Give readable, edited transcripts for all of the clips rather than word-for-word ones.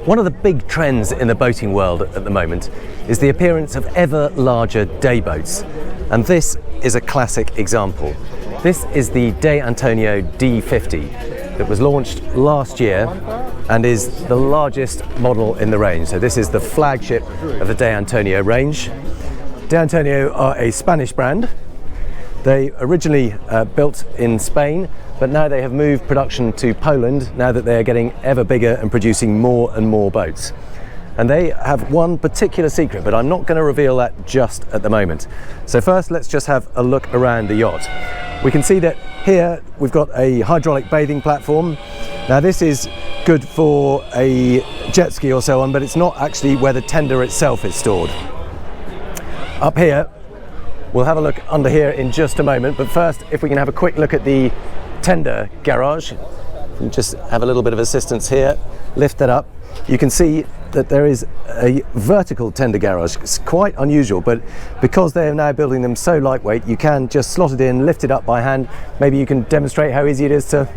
One of the big trends in the boating world at the moment is the appearance of ever larger day boats, and this is a classic example. This is the De Antonio D50 that was launched last year and is the largest model in the range. So this is the flagship of the De Antonio range. De Antonio are a Spanish brand. They originally built in Spain, but now they have moved production to Poland now that they are getting ever bigger and producing more and more boats. And they have one particular secret, but I'm not going to reveal that just at the moment. So first, let's just have a look around the yacht. We can see that here we've got a hydraulic bathing platform. Now this is good for a jet ski or so on, but it's not actually where the tender itself is stored. Up here, we'll have a look under here in just a moment, but first, if we can have a quick look at the tender garage. And just have a little bit of assistance here, lift that up. You can see that there is a vertical tender garage. It's quite unusual, but because they are now building them so lightweight, you can just slot it in, lift it up by hand. Maybe you can demonstrate how easy it is to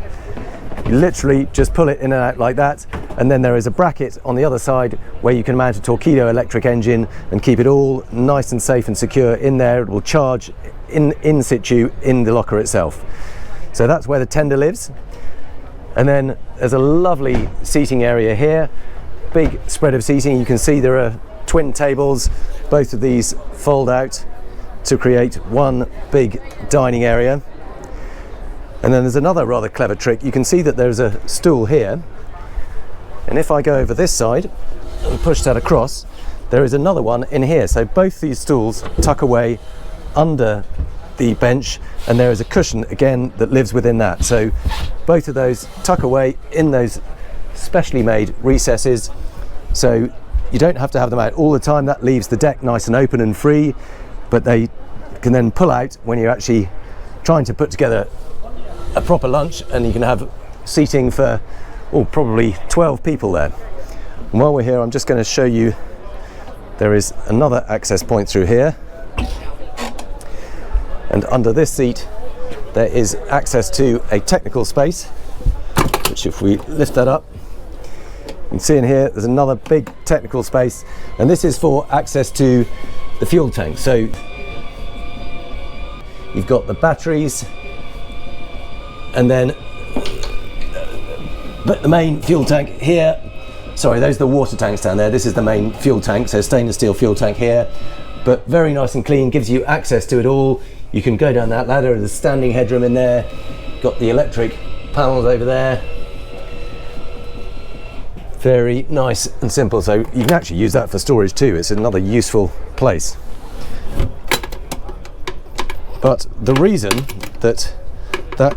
literally just pull it in and out like that. And then there is a bracket on the other side where you can mount a Torqeedo electric engine and keep it all nice and safe and secure in there. It will charge in situ in the locker itself. So that's where the tender lives. And then there's a lovely seating area here, big spread of seating. You can see there are twin tables. Both of these fold out to create one big dining area. And then there's another rather clever trick. You can see that there's a stool here. And if I go over this side and push that across, there is another one in here. So both these stools tuck away under the bench, and there is a cushion again that lives within that. So both of those tuck away in those specially made recesses, so you don't have to have them out all the time. That leaves the deck nice and open and free, but they can then pull out when you're actually trying to put together a proper lunch, and you can have seating for probably 12 people there. And while we're here, I'm just going to show you there is another access point through here. And under this seat, there is access to a technical space, which if we lift that up, you can see in here, there's another big technical space. And this is for access to the fuel tank. So you've got the batteries, and then the main fuel tank here. Sorry, those are the water tanks down there. This is the main fuel tank, so stainless steel fuel tank here. But very nice and clean, gives you access to it all. You can go down that ladder, there's standing headroom in there, got the electric panels over there. Very nice and simple, so you can actually use that for storage too. It's another useful place. But the reason that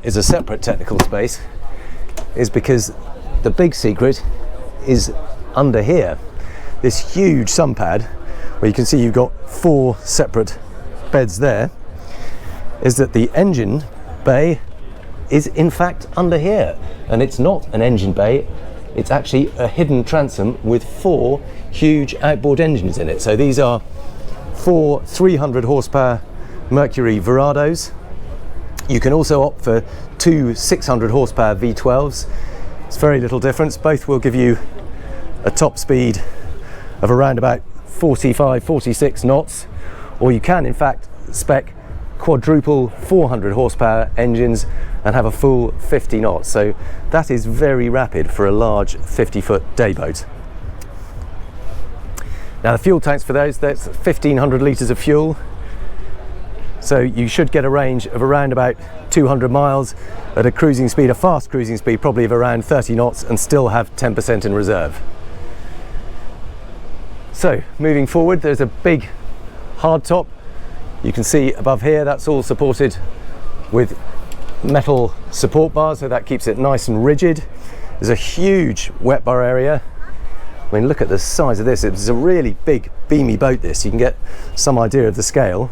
is a separate technical space is because the big secret is under here. This huge sun pad, where you can see you've got 4 separate beds there, is that the engine bay is in fact under here. And it's not an engine bay, it's actually a hidden transom with 4 huge outboard engines in it. So these are 4 300 horsepower Mercury Verados. You can also opt for 2 600 horsepower V12s. It's very little difference. Both will give you a top speed of around about 45, 46 knots, or you can in fact spec quadruple 400 horsepower engines and have a full 50 knots. So that is very rapid for a large 50-foot day boat. Now the fuel tanks for those, that's 1,500 litres of fuel. So you should get a range of around about 200 miles at a cruising speed, a fast cruising speed probably of around 30 knots, and still have 10% in reserve. So moving forward, there's a big hardtop. You can see above here, that's all supported with metal support bars, so that keeps it nice and rigid. There's a huge wet bar area. I mean, look at the size of this. It's a really big, beamy boat, this. You can get some idea of the scale,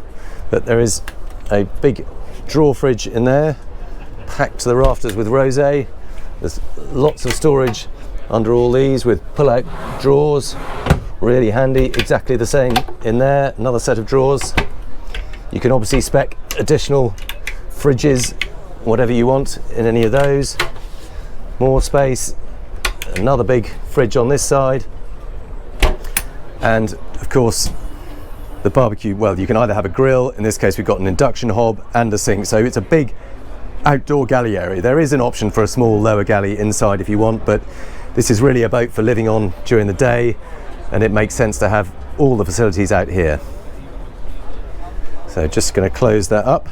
but there is a big drawer fridge in there, packed to the rafters with rosé. There's lots of storage under all these with pull-out drawers. Really handy. Exactly the same in there. Another set of drawers. You can obviously spec additional fridges, whatever you want in any of those. More space, another big fridge on this side, and of course the barbecue. Well, you can either have a grill, in this case we've got an induction hob and a sink, so it's a big outdoor galley area. There is an option for a small lower galley inside if you want, but this is really a boat for living on during the day, and it makes sense to have all the facilities out here. So just going to close that up.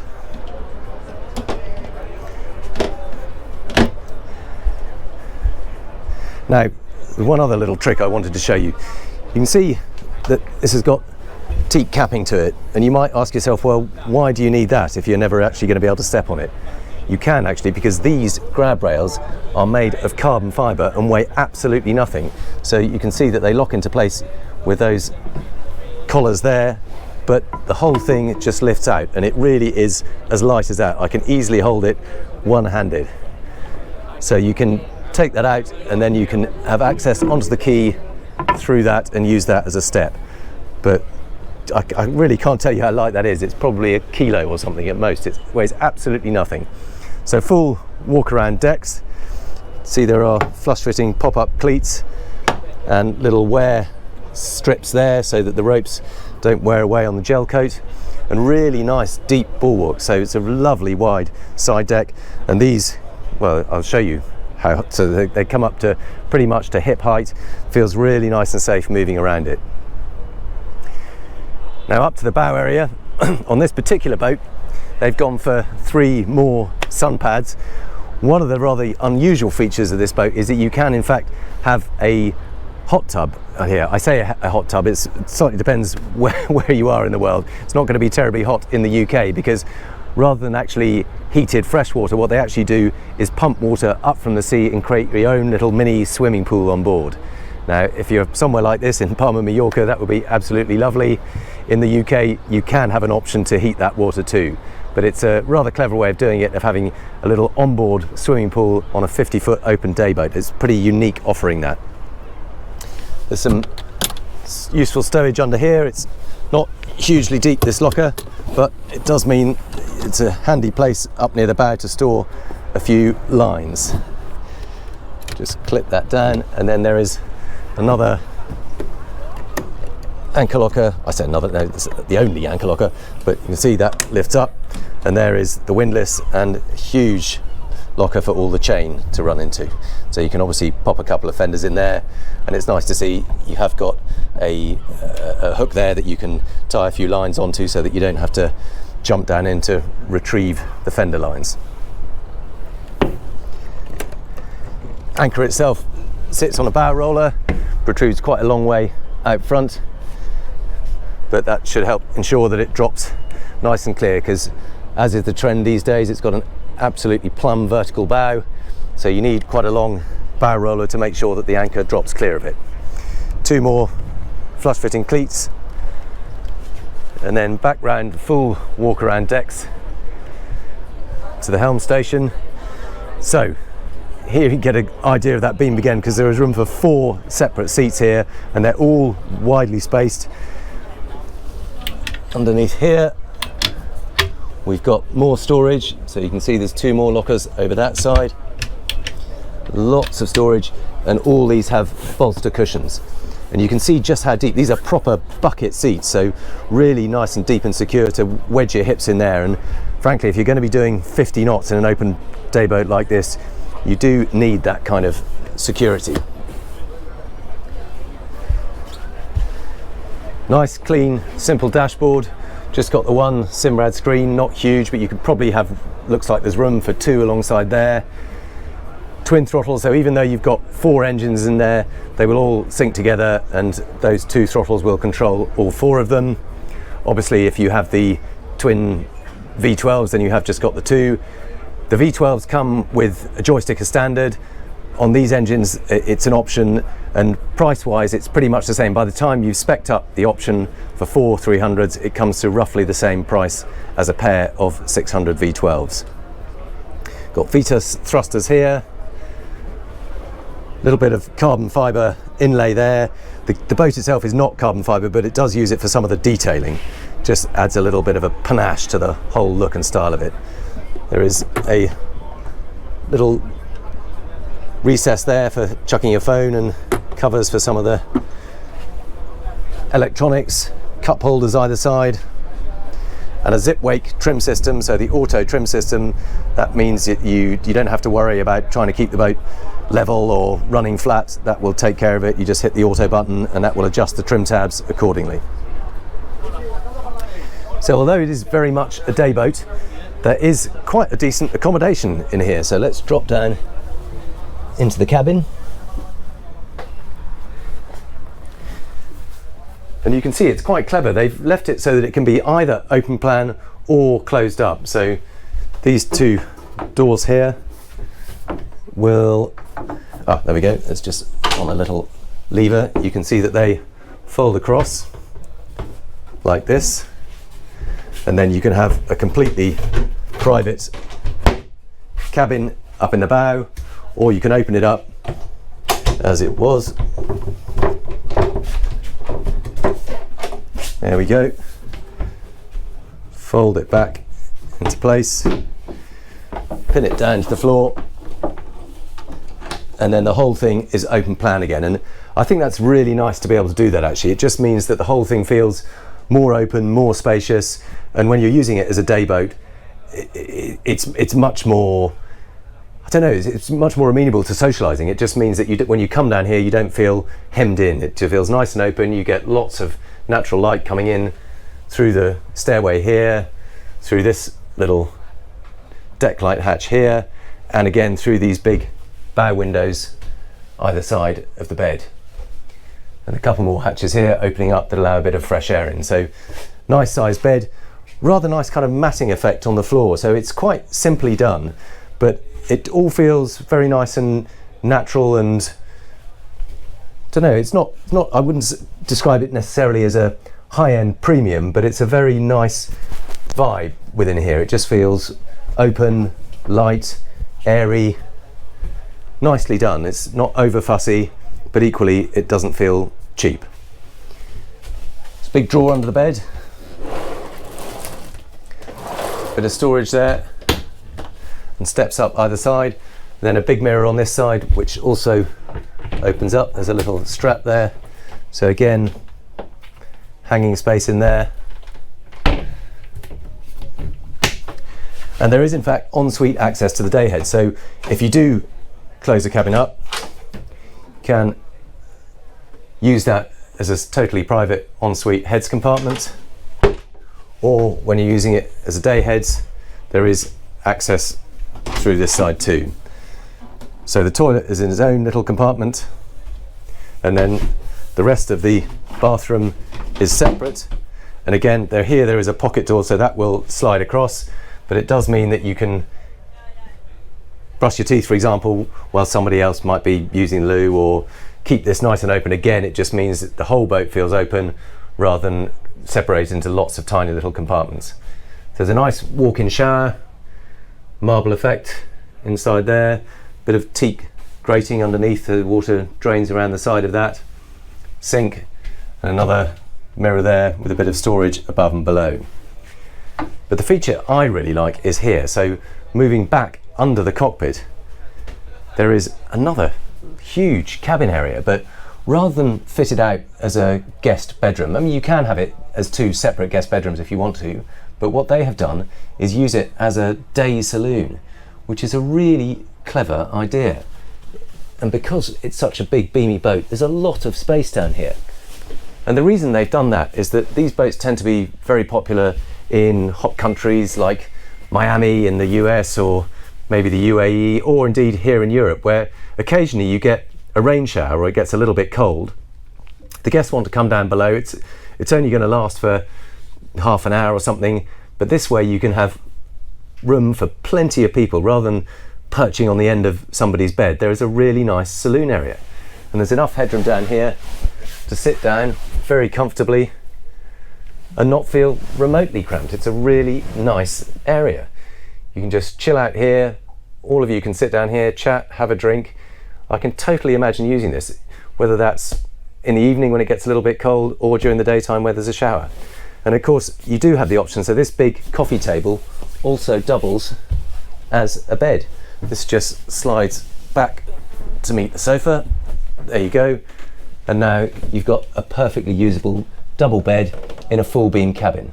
Now, one other little trick I wanted to show you. You can see that this has got teak capping to it, and you might ask yourself, well, why do you need that if you're never actually going to be able to step on it? You can actually, because these grab rails are made of carbon fibre and weigh absolutely nothing. So you can see that they lock into place with those collars there, but the whole thing just lifts out, and it really is as light as that. I can easily hold it one-handed. So you can take that out, and then you can have access onto the quay through that and use that as a step. But I really can't tell you how light that is. It's probably a kilo or something at most. It weighs absolutely nothing. So full walk around decks. See, there are flush fitting pop-up cleats and little wear strips there so that the ropes don't wear away on the gel coat, and really nice deep bulwark. So it's a lovely wide side deck, and these, well, I'll show you how. So they come up to pretty much to hip height. Feels really nice and safe moving around it. Now up to the bow area. On this particular boat, they've gone for 3 more sun pads. One of the rather unusual features of this boat is that you can in fact have a hot tub here. I say a hot tub, it slightly depends where you are in the world. It's not going to be terribly hot in the UK, because rather than actually heated fresh water, what they actually do is pump water up from the sea and create your own little mini swimming pool on board. Now, if you're somewhere like this in Palma, Mallorca, that would be absolutely lovely. In the UK, you can have an option to heat that water too, but it's a rather clever way of doing it, of having a little onboard swimming pool on a 50-foot open day boat. It's pretty unique offering that. There's some useful stowage under here. It's not hugely deep, this locker, but it does mean it's a handy place up near the bow to store a few lines. Just clip that down, and then there is another anchor locker. I say another, no, it's the only anchor locker, but you can see that lifts up, and there is the windlass and huge locker for all the chain to run into. So you can obviously pop a couple of fenders in there, and it's nice to see you have got a hook there that you can tie a few lines onto, so that you don't have to jump down in to retrieve the fender lines. Anchor itself sits on a bow roller, protrudes quite a long way out front, but that should help ensure that it drops nice and clear, because as is the trend these days, it's got an absolutely plumb vertical bow, so you need quite a long bow roller to make sure that the anchor drops clear of it. 2 more flush fitting cleats, and then back round, full walk around decks to the helm station. So here you get an idea of that beam again, because there is room for 4 separate seats here, and they're all widely spaced. Underneath here we've got more storage, so you can see there's 2 more lockers over that side. Lots of storage, and all these have bolster cushions, and you can see just how deep. These are proper bucket seats, so really nice and deep and secure to wedge your hips in there. And frankly, if you're going to be doing 50 knots in an open day boat like this, you do need that kind of security. Nice, clean, simple dashboard. Just got the one Simrad screen, not huge, but you could probably have, looks like there's room for 2 alongside there. Twin throttle, so even though you've got 4 engines in there, they will all sync together, and those 2 throttles will control all 4 of them. Obviously, if you have the twin V12s, then you have just got the 2. The V12s come with a joystick as standard. On these engines, it's an option, and price-wise, it's pretty much the same. By the time you've spec'd up the option for 4 300s, it comes to roughly the same price as a pair of 600 V12s. Got Vitas thrusters here. Little bit of carbon fibre inlay there. The boat itself is not carbon fibre, but it does use it for some of the detailing. Just adds a little bit of a panache to the whole look and style of it. There is a little recess there for chucking your phone, and covers for some of the electronics, cup holders either side, and a zip wake trim system. So the auto trim system, that means that you don't have to worry about trying to keep the boat level or running flat. That will take care of it. You just hit the auto button and that will adjust the trim tabs accordingly. So although it is very much a day boat, there is quite a decent accommodation in here. So let's drop down into the cabin. And you can see it's quite clever. They've left it so that it can be either open plan or closed up. So these two doors here will, there we go. It's just on a little lever. You can see that they fold across like this. And then you can have a completely private cabin up in the bow, or you can open it up as it was. There we go. Fold it back into place, pin it down to the floor, and then the whole thing is open plan again. And I think that's really nice to be able to do that actually. It just means that the whole thing feels more open, more spacious, and when you're using it as a day boat, it's much more, I don't know, it's much more amenable to socialising. It just means that when you come down here, you don't feel hemmed in. It just feels nice and open. You get lots of natural light coming in through the stairway here, through this little deck light hatch here, and again through these big bow windows either side of the bed. And a couple more hatches here opening up that allow a bit of fresh air in. So nice sized bed, rather nice kind of matting effect on the floor. So it's quite simply done, but it all feels very nice and natural, and I don't know, it's not, I wouldn't describe it necessarily as a high-end premium, but it's a very nice vibe within here. It just feels open, light, airy, nicely done. It's not over fussy, but equally it doesn't feel cheap. There's a big drawer under the bed, bit of storage there, and steps up either side. Then a big mirror on this side, which also opens up. There's a little strap there, so again, hanging space in there. And there is in fact ensuite access to the day head. So if you do close the cabin up, you can use that as a totally private ensuite heads compartment, or when you're using it as a day heads, there is access through this side too. So the toilet is in its own little compartment, and then the rest of the bathroom is separate. And again, there is a pocket door, so that will slide across, but it does mean that you can brush your teeth, for example, while somebody else might be using the loo, or keep this nice and open. Again, it just means that the whole boat feels open rather than separated into lots of tiny little compartments. So there's a nice walk-in shower, marble effect inside there, bit of teak grating underneath, the water drains around the side of that, sink, and another mirror there with a bit of storage above and below. But the feature I really like is here. So moving back under the cockpit, there is another huge cabin area, but rather than fitted out as a guest bedroom, I mean, you can have it as two separate guest bedrooms if you want to, but what they have done is use it as a day saloon, which is a really clever idea. And because it's such a big beamy boat, there's a lot of space down here. And the reason they've done that is that these boats tend to be very popular in hot countries like Miami in the US, or maybe the UAE, or indeed here in Europe, where occasionally you get a rain shower or it gets a little bit cold. The guests want to come down below. It's only going to last for half an hour or something, but this way you can have room for plenty of people rather than perching on the end of somebody's bed. There is a really nice saloon area, and there's enough headroom down here to sit down very comfortably and not feel remotely cramped. It's a really nice area. You can just chill out here. All of you can sit down here, chat, have a drink. I can totally imagine using this, whether that's in the evening when it gets a little bit cold, or during the daytime where there's a shower. And of course, you do have the option. So this big coffee table also doubles as a bed. This just slides back to meet the sofa. There you go. And now you've got a perfectly usable double bed in a full beam cabin.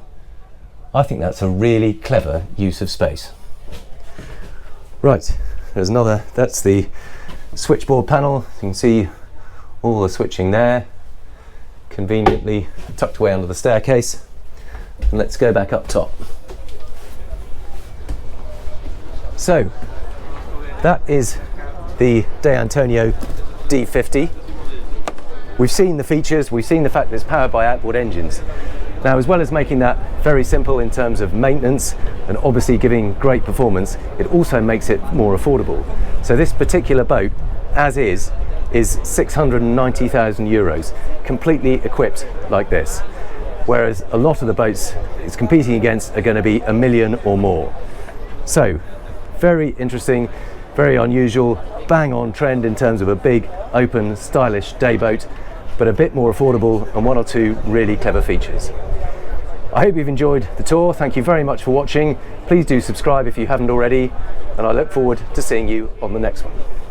I think that's a really clever use of space. Right, there's another, that's the switchboard panel. You can see all the switching there, conveniently tucked away under the staircase. And let's go back up top. So, that is the Antonio D50. We've seen the features, we've seen the fact that it's powered by outboard engines. Now, as well as making that very simple in terms of maintenance and obviously giving great performance, it also makes it more affordable. So this particular boat, as is 690,000 euros, completely equipped like this. Whereas a lot of the boats it's competing against are going to be $1 million or more. So, very interesting, very unusual, bang on trend in terms of a big, open, stylish day boat, but a bit more affordable and one or two really clever features. I hope you've enjoyed the tour. Thank you very much for watching. Please do subscribe if you haven't already, and I look forward to seeing you on the next one.